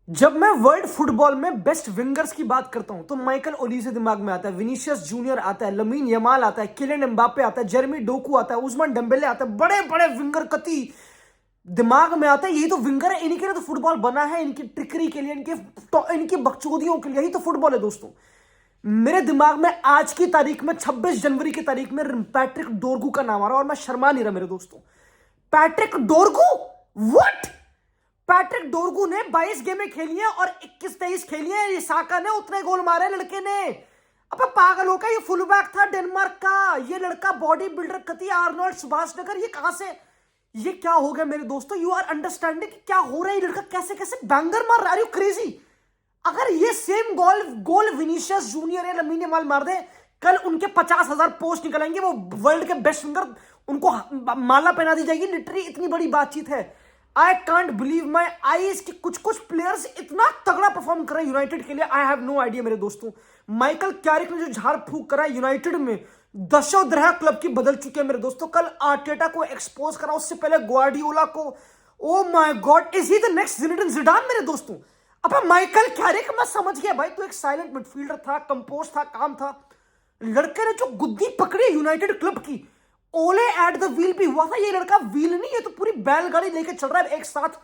जब मैं world football में बेस्ट विंगर्स की बात करता हूं तो माइकल ओलीसे दिमाग में आता है, विनीशियस जूनियर आता है, लमीन यमाल आता है, किलियन एम्बापे आता है, जेरेमी डोकू आता है, उस्मान डेम्बेले आता है। बड़े बड़े विंगर कति दिमाग में आता है। यही तो विंगर है, इन्हीं के लिए तो फुटबॉल बना है, इनकी ट्रिकरी के लिए, इनकी बकचोदियों के लिए। यही तो फुटबॉल है दोस्तों। मेरे दिमाग में आज की तारीख में 26 जनवरी की तारीख में पैट्रिक डोरगू का नाम आ रहा है और मैं शर्मा नहीं रहा मेरे दोस्तों। Patrick डोरगू, what? पैट्रिक डोरगू ने 22 गेमें खेली हैं और 21-23 खेली हैं। ये साका ने उतने गोल मारे लड़के ने। अब पागल हो गया, ये फुल बैक था डेनमार्क का। ये लड़का बॉडी बिल्डर कति आर्नोल्ड सुभाषनगर, ये कहां से, ये क्या हो गया मेरे दोस्तों? यू आर अंडरस्टैंडिंग क्या हो रहा है? ये लड़का कैसे कैसे बैंगर मार रहा है, आर यू क्रेजी? अगर ये सेम गोल गोल विनीशियस जूनियर या लमीन यमाल मार दे, कल उनके 50,000 पोस्ट निकलेंगे, वो वर्ल्ड के बेस्ट विंगर, उनको माला पहना दी जाएगी। लिटरली इतनी बड़ी बातचीत है। I can't believe my eyes कि कुछ कुछ प्लेयर्स इतना तगड़ा परफॉर्म कर रहे हैं यूनाइटेड के लिए। आई हैव नो आइडिया मेरे दोस्तों। माइकल कैरिक ने जो झाड़ फूक करा है यूनाइटेड में, दशों क्लब की बदल चुके हैं मेरे दोस्तों। कल आर्टेटा को एक्सपोज करा, उससे पहले ग्वार्डियोला को। Oh my God, is he the next Zinedine Zidane मेरे दोस्तों? अब माइकल कैरिक, मैं समझ गया भाई, तू एक साइलेंट मिडफील्डर था, कंपोज था, काम था। लड़के ने जो गुद्दी पकड़ी यूनाइटेड क्लब की, ओले एट द व्हील भी हुआ था। ये लड़का व्हील नहीं है तो पूरी बैलगाड़ी लेके चल रहा है एक साथ।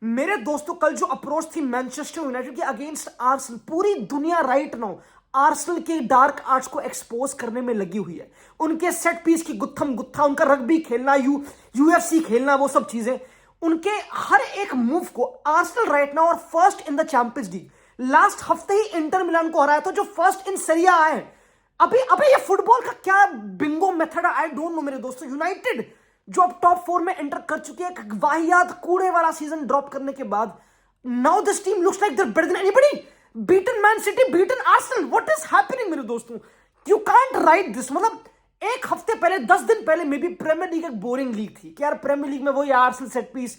मेरे दोस्तों, कल जो अप्रोच थी मैनचेस्टर यूनाइटेड के अगेंस्ट आर्सेनल, पूरी दुनिया राइट नाउ आर्सेनल के डार्क आर्ट्स को एक्सपोज करने में लगी हुई है। उनके सेट पीस की गुत्थम गुत्था, उनका रग्बी खेलना, यूएफसी खेलना, वो सब चीजें, उनके हर एक मूव को आर्सेनल राइट नाउ और first in the champions league. Last हफ्ते ही इंटर मिलान को हराया था, जो फर्स्ट इन सीरिया है। अभी अबे ये फुटबॉल का क्या बिंगो मेथड है, आई डोंट नो मेरे दोस्तों। यूनाइटेड जो अब टॉप 4 में एंटर कर चुकी है, एक वाहियात कूड़े वाला सीजन ड्रॉप करने के बाद, now this team looks like they're better than anybody. Beaten Man City, beaten Arsenal, what is happening मेरे दोस्तों? You can't write this. मतलब एक हफ्ते पहले, 10 दिन पहले मे बी प्रीमियर लीग एक बोरिंग लीग थी कि यार प्रीमियर लीग में वही आर्सेनल सेट पीस,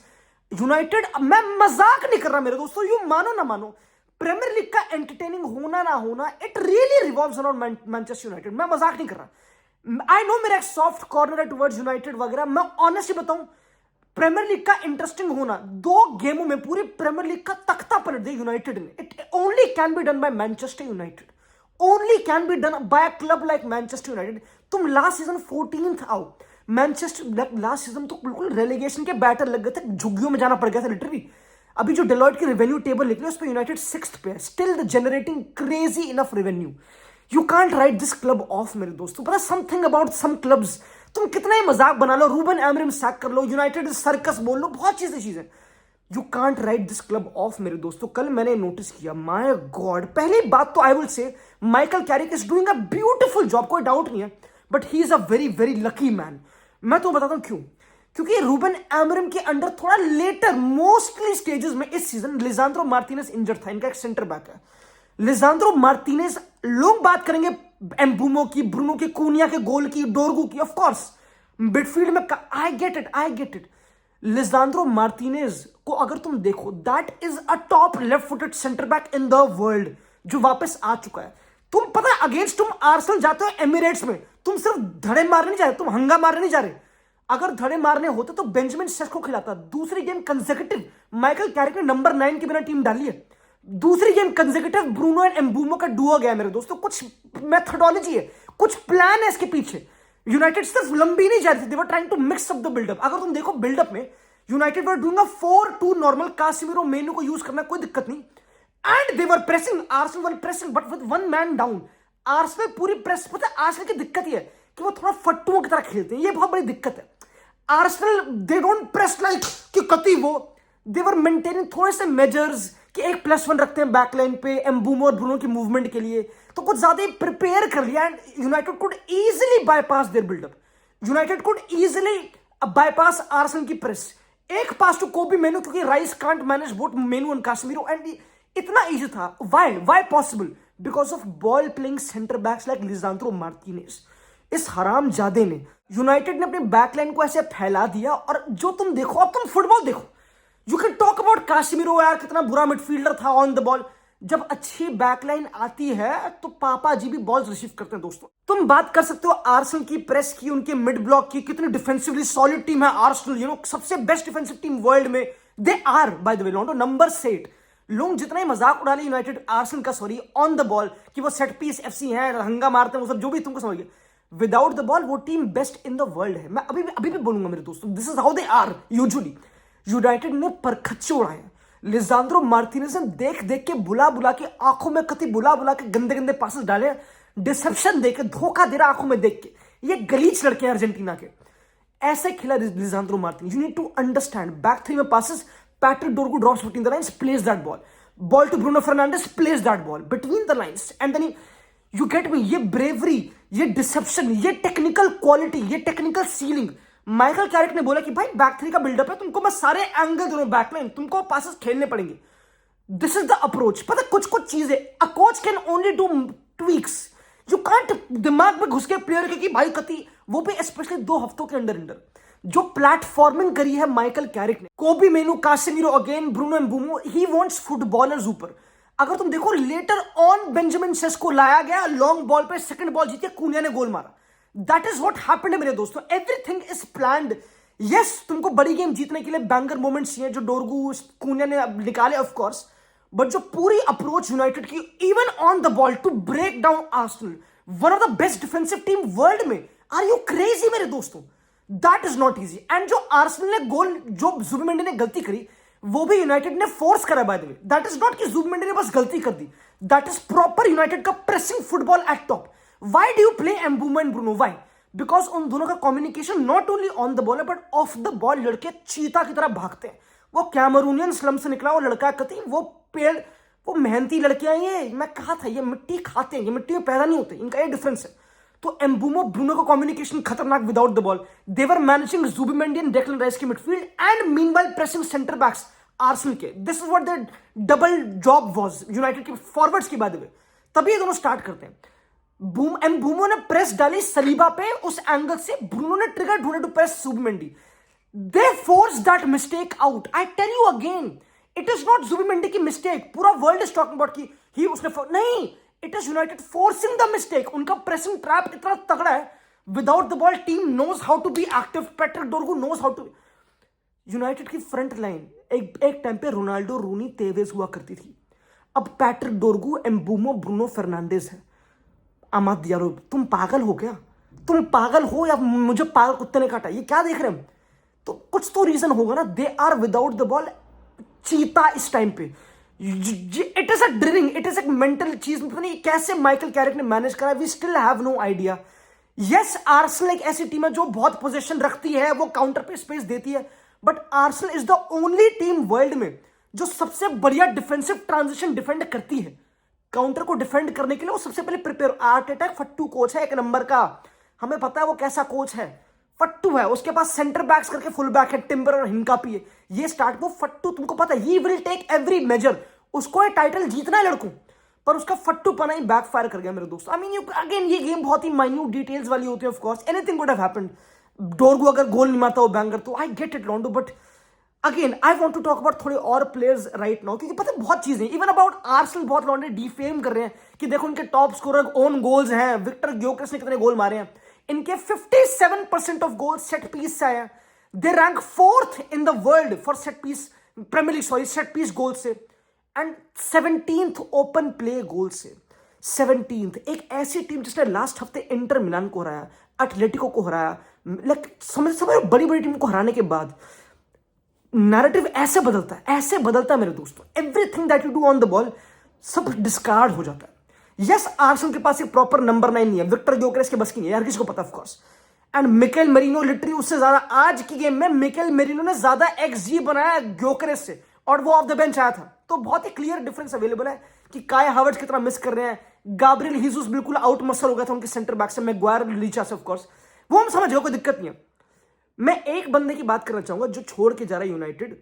यूनाइटेड। मैं मजाक नहीं कर रहा मेरे दोस्तों, यू मानो ना मानो, प्रीमियर लीग का एंटरटेनिंग होना ना होना, it really revolves around Manchester United. मैं मजाक नहीं कर रहा। आई नो मेरा एक सॉफ्ट कॉर्नर है टुवर्ड्स यूनाइटेड वगैरह। मैं ऑनेस्टली बताऊं, प्रीमियर लीग का इंटरेस्टिंग होना, 2 गेमों में पूरी प्रीमियर लीग का तख्ता पलट दिया यूनाइटेड ने। It only can be done by Manchester United, only can be done by a club like Manchester United. तुम लास्ट सीजन 14th आओ, मैनचेस्टर लास्ट सीजन तो बिल्कुल रेलीगेशन के बैटर लग गए थे, झुग्गियों में जाना पड़ गया था लिटरली। अभी जो डेलॉयट की रेवेन्यू टेबल निकली उस पर यूनाइटेड 6th पे है, still generating crazy enough revenue. You can't write this club of मेरे दोस्तों। पता समथिंग अबाउट सम क्लब्स, तुम कितना ही मजाक बना लो, रूबन एमरिम सैक कर लो, यूनाइटेड सर्कस बोल लो, बहुत चीजें, you can't write this club of मेरे दोस्तों। कल मैंने नोटिस किया, माय गॉड, पहली बात तो I will say Michael Carrick is doing a beautiful job, कोई डाउट नहीं है, but he is a very very lucky man. मैं तो बताता हूं क्यों। क्योंकि रूबन एमरिम के अंडर थोड़ा लेटर मोस्टली स्टेजेस में इस सीजन लिसांड्रो मार्टिनेज इंजर्ड था। इनका एक सेंटर बैक है लिसांड्रो मार्टिनेज। लोग बात करेंगे एम्बूमो की, ब्रूनो की, कूनिया के गोल की, डोरगू की, ऑफ कोर्स मिडफील्ड में। आई गेट इट। लिसांड्रो मार्टिनेज को अगर तुम देखो, that is a top left footed centre back in the world जो वापस आ चुका है। तुम पता है, अगेंस्ट तुम आर्सेनल जाते हो एमिरेट्स में, तुम सिर्फ धड़े मारने नहीं जा रहे, तुम हंगा मारने नहीं जा रहे। अगर धड़े मारने होते तो बेंजामिन सेस्को खिलाता। दूसरी गेम कंसेक्यूटिव माइकल कैरिक ने नंबर 9 के बिना टीम डाली है। दूसरी गेम कंसेक्यूटिव ब्रूनो एंड एम्बूमो का डुओ गया मेरे दोस्तों। कुछ मेथोडोलॉजी है, कुछ प्लान है इसके पीछे। यूनाइटेड सिर्फ लंबी नहीं जा रही थी, they were trying to mix up the buildup. अगर तुम देखो बिल्डअप में United were doing a 4-2 normal, Casemiro Mainoo को यूज करना कोई दिक्कत नहीं, and they were pressing, Arsenal were pressing but with 1 man down. Arsenal पूरी प्रेस, पता है आर्सेनल की दिक्कत ये है कि वो थोड़ा फट्टुओं की तरह खेलते हैं, ये बहुत बड़ी दिक्कत है। Arsenal they don't press like कि कति वो, दे वर मेंटेनिंग थोड़े से मेजर्स कि एक +1 रखते हैं बैकलाइन पे एम्बूमो और ब्रूनो की मूवमेंट के लिए, तो कुछ ज्यादा प्रिपेयर कर लिया and United could easily bypass their buildup. United could easily bypass Arsenal की प्रेस। एक पास टू कोबी मेनू, क्योंकि Rice can't manage both Mainoo and Casemiro, and इतना इजी था। Why possible? Because of ball playing centre backs like Lisandro Martinez. इस हराम जादे ने, United ने अपनी बैकलाइन को ऐसे फैला दिया। और जो तुम देखो, अब तुम फुटबॉल देखो, यू कैन टॉक अबाउट काश्मीरो, यार कितना बुरा मिडफील्डर था ऑन द बॉल। जब अच्छी बैकलाइन आती है तो पापा जी भी बॉल रिसीव करते हैं दोस्तों। तुम बात कर सकते हो आर्सेनल की प्रेस की, उनके मिड ब्लॉक की, कितनी डिफेंसिवली सॉलिड टीम है आर्सेनल, सबसे बेस्ट डिफेंसिव टीम वर्ल्ड में। They are by the way number 8 लोग जितना ही मजाक उड़ा ले यूनाइटेड आर्सेनल का, सॉरी, ऑन द बॉल कि वो सेट पीस एफसी है, हंगा मारते हैं, वो सब जो भी तुमको समझ गए, विदाउट द बॉल वो team best in the world है। मैं अभी भी बोलूंगा मेरे दोस्तों, this is how they are usually. United ने परखच्चे उड़ाए, लिजांद्रो मार्टिनेज ने देख देख के बुला बुला के आंखों में कति बुला बुला के गंदे गंदे पासेस डाले, डिसेप्शन देके धोखा दे रहा आंखों में देख के। ये गलीच लड़के हैं अर्जेंटीना के, ऐसे खेला Lisandro Martinez. You need to understand, back three में passes, Patrick Dorgu drops between the lines, place that ball to Bruno Fernandes, place that ball between the lines, and then you get me. ये bravery, ये deception, ये technical quality, ये technical ceiling. Michael Carrick ने बोला कि भाई back three का buildup है, तुमको मैं सारे एंगल दे रहा हूं, बैकलाइन तुमको पासेस खेलने पड़ेंगे। This is the approach. पता कुछ कुछ चीजें a coach can only do tweaks, you can't दिमाग में घुस के प्लेयर के कि भाई कति, वो भी स्पेशली 2 हफ्तों के अंदर जो प्लेटफॉर्मिंग करी है माइकल कैरिक ने। कोबी मेनू, कासेमीरो again, Bruno एम्बूमो, he wants footballers ऊपर। अगर तुम देखो लेटर ऑन बेंजामिन सेस्को लाया गया, लॉन्ग बॉल पे सेकंड बॉल जीते, कूनिया ने गोल मारा। दैट इज व्हाट हैपेंड मेरे दोस्तों, एवरीथिंग इज प्लान्ड। यस, तुमको बड़ी गेम जीतने के लिए बैंगर मोमेंट्स चाहिए जो डोरगू कूनिया ने निकाले ऑफ कोर्स, बट जो पूरी अप्रोच यूनाइटेड की even on the ball to break down Arsenal, one of the best defensive team world में, आर यू क्रेजी मेरे दोस्तों? That is not easy. And जो आर्सेनल ने गोल, जो जुबिमेंडी ने गलती करी, वो भी यूनाइटेड ने फोर्स करा bye the way. That is not कि जुबिमेंडी ने बस गलती कर दी, दैट इज प्रॉपर यूनाइटेड का pressing football eight top. Why do you play एम्बूमो and Bruno? Why? Because उन दोनों का communication not only on the ball but of the ball लड़के चीता की तरह भागते हैं। वो कैमरूनियन स्लम से निकला वो लड़का कति, वो पेड़, वो मेहनती लड़कियां, ये मैं कहा था, ये मिट्टी खाते हैं, ये मिट्टी में पैदा नहीं होते, इनका ये डिफरेंस है। तो एम्बूमो ब्रूनो का कम्युनिकेशन खतरनाक without the ball. They were managing Zubimendi and Declan Rice की midfield and meanwhile pressing centre backs Arsenal के। This is what the double job was United के फॉरवर्ड्स की बात हुई। तभी ये दोनों स्टार्ट करते हैं। एम्बूमो ने प्रेस डाली सलीबा पे उस एंगल से, ब्रूनो ने ट्रिगर ढूंढे to press Zubimendi. They force that mistake out. I tell you again, it is not Zubimendi की मिस्टेक। पूरा वर्ल्ड इज टॉकिंग अबाउट कि ही उसने नहीं, it is United forcing the mistake. उनका प्रेसिंग ट्रैप इतना तगड़ा है, without the ball team knows how to be active. Patrick Dorgu knows how to. United की फ्रंट लाइन एक टाइम पे रोनाल्डो, रूनी, तेवेज हुआ करती थी। अब Patrick Dorgu, Mbeumo, Bruno Fernandes है। अमाद दियालो, तुम पागल हो क्या? तुम पागल हो या मुझे पागल कुत्ते ने काटा? ये क्या देख रहे हैं? तो कुछ तो रीजन होगा ना। They are without the ball cheetah इस टाइम पे। It is a drilling, it is एक मेंटल चीज। पता नहीं कैसे माइकल कैरिक ने मैनेज करा, we still have no idea. Yes, Arsenal एक ऐसी टीम है जो बहुत पोजीशन रखती है, वो काउंटर पे स्पेस देती है, but Arsenal is the only team world में जो सबसे बढ़िया डिफेंसिव ट्रांजिशन डिफेंड करती है। काउंटर को डिफेंड करने के लिए वो सबसे पहले प्रिपेयर। आर्टेटा फट्टू कोच है, 1 नंबर का, हमें पता है वो कैसा कोच है, फट्टू है। उसके पास सेंटर बैक्स करके फुल बैक है, टिम्बर और हिनकापी है। ये स्टार्ट, वो फट्टू, तुमको पता है, he will take every major. उसको ये टाइटल जीतना है लड़कों, पर उसका फट्टू पना ही बैकफायर कर गया मेरे दोस्तों। आई मीन यू अगेन, ये गेम बहुत ही माइन्यूट डिटेल्स वाली होती है। Of course anything would have happened. Dorgu अगर गोल नहीं मारता वो बैंगर, तो आई गेट इट लॉन्डो, but again I want to talk about थोड़े और प्लेयर्स राइट नाउ, क्योंकि पता है बहुत चीजें इवन अबाउट आर्सेनल बहुत लॉन्डे डिफेम कर रहे हैं कि देखो उनके टॉप स्कोरर ओन गोल्स हैं, विक्टर ग्योकेरेस ने कितने गोल मारे हैं। इनके 57% ऑफ गोल सेट पीस से आए हैं। They rank 4th in the world for set piece, Premier League sorry, set piece goal से, एंड 17th ओपन प्ले गोल से। 17th। एक ऐसी टीम जिसने लास्ट हफ्ते इंटर मिलान को हराया, एटलेटिको को हराया, लाइक समझ बड़ी बड़ी टीम को हराने के बाद नैरेटिव ऐसे बदलता है मेरे दोस्तों। Everything that you do on the ball सब डिस्कार्ड हो जाता है। यस, आर्सेनल के पास एक प्रॉपर नंबर 9 नहीं है, विक्टर ग्योकेरेस के बस की नहीं है, यार किसी को पता of course. And Mikel merino literally उससे ज्यादा, आज की गेम में मिकेल मेरिनो ने ज्यादा एक्सजी बनाया ग्योकेरेस से, और वो ऑफ द बेंच आया था। तो बहुत ही क्लियर डिफरेंस अवेलेबल है कि काय हावर्ट्ज कितना मिस कर रहे हैं। गाब्रियल हीसुस बिल्कुल आउट मसल हो गया था उनके सेंटर बैक से, मैग्वायर, लीचा से, ऑफ कोर्स वो हम समझ गए, कोई दिक्कत नहीं है। मैं एक बंदे की बात करना चाहूंगा जो छोड़ के जा रहा है यूनाइटेड।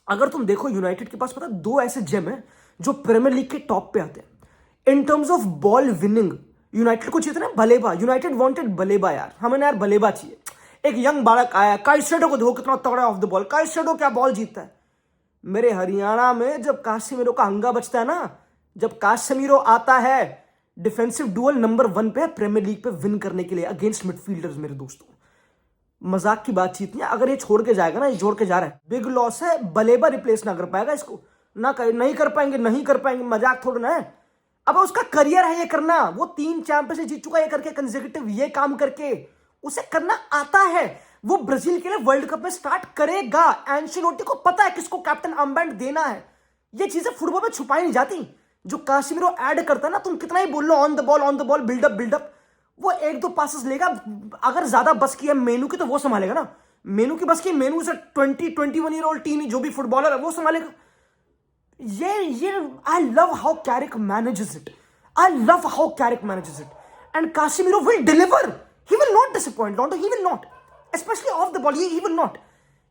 अगर तुम देखो यूनाइटेड के पास पता 2 ऐसे जेम है जो प्रीमियर लीग के टॉप पे आते हैं इन terms of ball winning. United को चाहिए था ना बलेबा, यूनाइटेड वांटेड बलेबा यार, हमें ना यार बलेबा चाहिए। एक यंग बालक आया, काइसेडो को देखो कितना तगड़ा ऑफ द बॉल, काइसेडो क्या बॉल जीतता है। मेरे हरियाणा में जब कासेमीरो का हंगा बचता है ना, जब कासेमीरो आता है, डिफेंसिव डुअल नंबर 1 पे है प्रीमियर लीग पे विन करने के लिए अगेंस्ट मिडफील्डर्स मेरे दोस्तों। मजाक की बातचीत नहीं, अगर ये छोड़ के जाएगा ना, ये जोड़ के जा रहा है, बिग लॉस है। बलेबा रिप्लेस ना कर पाएगा इसको। नहीं कर पाएंगे, नहीं कर पाएंगे, मजाक थोड़ा ना है। अब उसका करियर है ये करना, वो 3 चैंपियनशिप जीत चुका है ये करके, कंसेक्यूटिव ये काम करके उसे करना आता है। वो ब्राजील के लिए वर्ल्ड कप में स्टार्ट करेगा। एंcelotti को पता है किसको कैप्टन आर्मबैंड देना है। ये चीजें फुटबॉल में छुपाई नहीं जाती। जो कासिमिरो ऐड करता है ना, तुम कितना ही बोल लो ऑन द बॉल बिल्डअप, वो 1-2 पासेस लेगा। अगर ज्यादा बस की है मेनू की तो वो संभालेगा ना। मेनू की बस की, मेनू से 21 ईयर ओल्ड टीम जो भी फुटबॉलर है वो संभालेगा। ये I love how Carrick manages it. And Casemiro will deliver. He will not disappoint लॉन्डो, he will not, specially off the ball, he will not.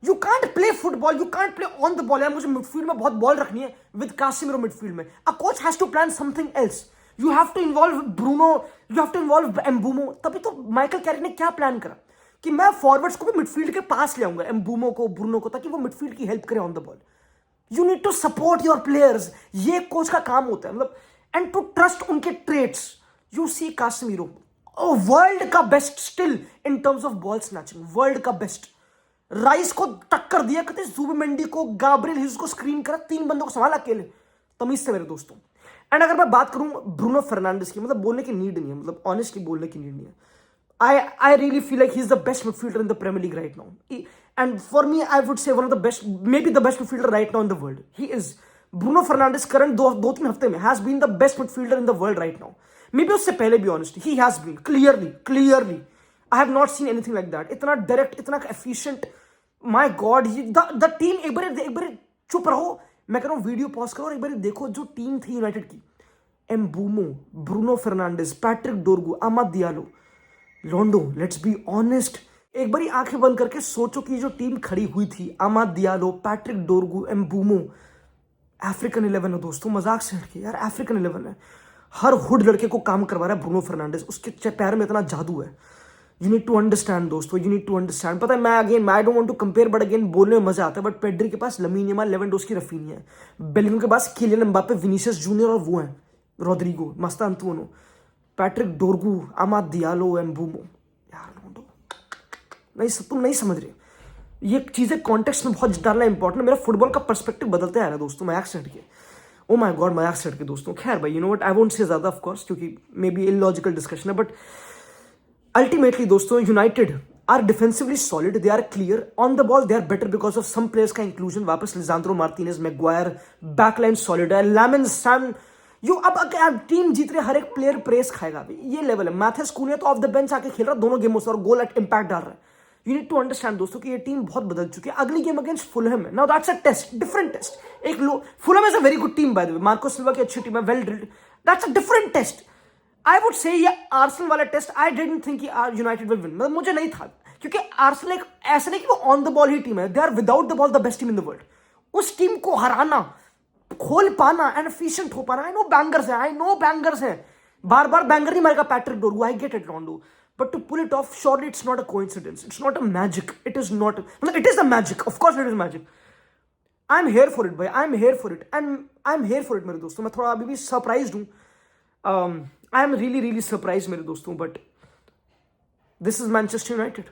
You can't play football, you can't play on the ball. यार मुझे midfield में बहुत ball रखनी है with Casemiro midfield में। A coach has to plan something else. You have to involve Bruno, you have to involve Mbeumo. तभी तो Michael Carrick ने क्या प्लान करा कि मैं फॉरवर्ड्स को भी मिडफील्ड के पास ले आऊंगा, एम्बूमो को, ब्रूनो को, ताकि वो मिडफील्ड की हेल्प करे on the ball. You need to support your players. ये कोच का काम होता है, मतलब, एंड टू ट्रस्ट उनके trades. You see Casemiro world का best still in terms of ball snatching, world का बेस्ट। राइस को टक्कर दिया, कहते जुबिमेंडी को, गाब्रियल हीज को स्क्रीन करा, 3 बंदों को संभाला अकेले, तमीज से मेरे दोस्तों। एंड अगर मैं बात करूं ब्रूनो फर्नांडिस की, मतलब बोलने की नीड नहीं है, मतलब ऑनेस्टली बोलने की नीड नहीं है। I really feel like he's the best midfielder in the Premier League right now. And for me, I would say one of the best, maybe the best midfielder right now in the world. He is. Bruno Fernandes current 2-3 हफ्ते में has been the best midfielder in the world right now. Maybe उससे पहले भी honestly, he has been clearly. I have not seen anything like that. इतना direct, इतना efficient. My God, the team एक बार चुप रहो, मैं कह रहा हूँ वीडियो पॉज करो और एक बार देखो जो टीम थी यूनाइटेड की। Mbeumo, Bruno Fernandes, Patrick Dorgu, Amad Diallo, लॉन्डो, लेट्स बी ऑनेस्ट। एक बारी आंखें बंद करके सोचो कि जो टीम खड़ी हुई थी, Amad Diallo, Patrick Dorgu, Mbeumo, African 11 है दोस्तों, मजाक से हटके यार, अफ्रीकन 11 है। हर हुड लड़के को काम करवा रहा है ब्रूनो फर्नांडिस, उसके पैर में इतना जादू है। यू नीड टू अंडरस्टैंड दोस्तों, यू नीड टू अंडरस्टैंड। पता है मैं I don't want to compare, but again बोलने में मजा आता है। बट पेड्री के पास लमीन यमाल, लेवेंडोस्की, रफीनिया है। बेलिंगम के पास किलियन एम्बापे, विनीसियस जूनियर और वो है रोड्रिगो, मस्ता अंतोनो, Patrick Dorgu, Amad Diallo, Mbeumo. यार लॉन्डो, नहीं, तुम नहीं समझ रहे ये चीजें। कॉन्टेक्स्ट में बहुत डालना इंपॉर्टेंट है। मेरा फुटबॉल का पर्सपेक्टिव बदलते आ रहा है दोस्तों, मजाक से हटके। ओ माय गॉड, मजाक से हटके दोस्तों। खैर भाई, you know what, I won't say ज्यादा ऑफ कोर्स, क्योंकि मे बी इलॉजिकल डिस्कशन है, बट अल्टीमेटली दोस्तों, United are defensively solid, they are clear on the ball, they are better because of some players का inclusion. वापस Lisandro Martinez, Maguire, backline solid है, Lammens सैम। You अब team जीत रहे, हर एक प्लेयर प्रेस खाएगा, ये लेवल है। मैथ्यूस कूनिया तो ऑफ द बेंच आके खेल रहा है दोनों गेमों से और गोल एट इंपैक्ट डाल रहा है। यू नीड टू अंडरस्टैंड दोस्तों कि ये टीम बहुत बदल चुकी है। अगली गेम अगेंस्ट फुलहम है, now that's a test, different test. एक लो, Fulham is a very good team by the way, Marco Silva की अच्छी टीम है, well drilled, that's a different test. I would say ये आर्सेनल वाला test, I didn't think United will win, मतलब मुझे नहीं था, क्योंकि आर्सेनल एक ऐसा नहीं कि वो ऑन द बॉल ही टीम है, they are without the ball the best team in the world. उस टीम को हराना, खोल पाना एंड एफिशिएंट हो पाना, आई नो बैंगर्स हैं, बार बार बैंगर नहीं मारेगा Patrick Dorgu, I get it लॉन्डो, but to pull it off, surely it's not a coincidence, it's not a magic, it is not, it is a magic, of course it is magic. I'm here for it bhai, I'm here for it, and I'm here for it मेरे दोस्तों। मैं थोड़ा अभी भी surprised हूँ, I am really surprised मेरे दोस्तों, but this is Manchester United.